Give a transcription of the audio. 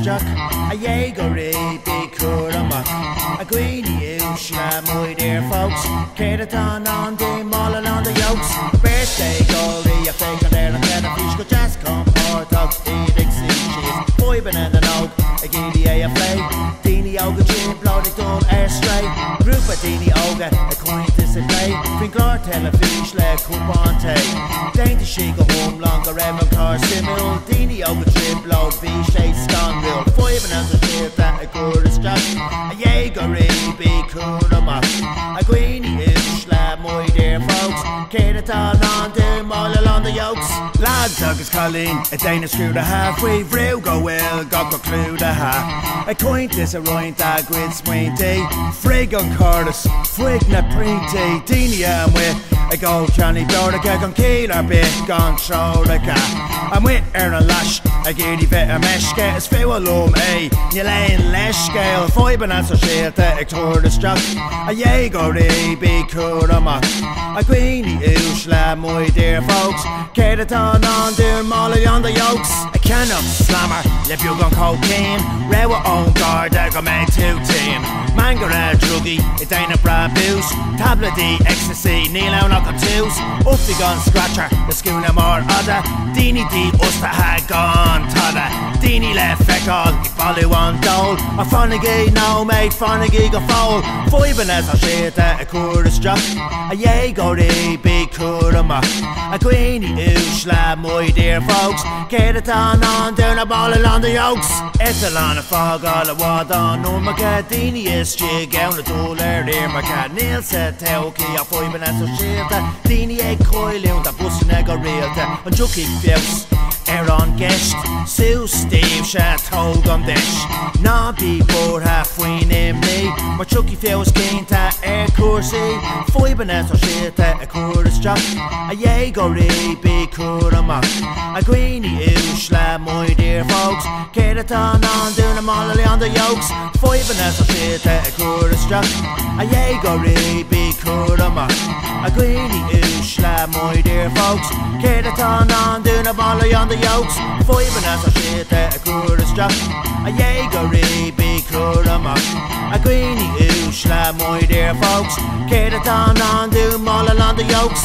Jack, a Jaeger be cool a greeny ushla, my dear folks. Kedaton on them all along the yokes. Birthday goalie, a fake on there and then a fish go just come or talk the Dixie cheese. Boy banana oak, a giddy a play. Dini Oga chin, bloody dull air straight. Group of Dini Oga, a quaintus a play. Finklar tell a fish leg, coupon take. Dainty she go home longer, ever car simul. Dini Oga trip, load, fish, a scone real. Five and as a trip that a good as Jack. A Jaeger be cool a greeny ushla, my dear folks. Kedaton on them all along the yokes. Lads, Douglas Colleen, a Danish screw the half. We vrew go well, got go clue the half. A quaintus a roint a gwyd swinty. Frig on Curtis, frig na printy. Dini am with a go Johnny Dordica gon kill our bit gon show the cat. I'm with a lash, a giddy bit a meshke. It's few alum, you lane lesh scale. Five and answer shield a Curtis Jack. A Jaeger be cool a greeny ushla, my dear folks. Kedaton on them all on the yokes. A can of slammer, lip you gon cocaine. Rewa on guard, I go make two team. Mangara druggy, it ain't a brand boost. Tablet D, ecstasy, kneel out knock on twos. Uffy gun scratcher, the schooner more other. Dini D, usta ha gone tada. Dini left feckle, if follow on dole. A Fonagee, no mate, Fonagee go foul. Five and as a shit a Curtis Jack. A Jaeger be cool a greeny ushla, my dear folks. Kedaton on down a ball along the yokes. Ethelon a fog all a wad on no maca. Dini is jig out the tool there maca. Neil said teoki a five and as a shit. Dini egg coil out the bus nega realta. A jucky fuse. On guest, Sue Steve Chateau on dish. Nobby board half ween in me. My chucky feels keen to air coursey. Five and as a shit a Curtis Jack. A Jaeger be cool a greeny ushla, my dear folks. Kedaton on down them all on the yokes. Five and as a shit a Curtis Jack. A Jaeger be cool a greeny ushla, my dear folks. Kedaton on down them all on the yokes. Five and as a shit a Curtis Jack. A Jaeger be cool a greeny ushla, my dear folks. Kedaton on down all along the yokes.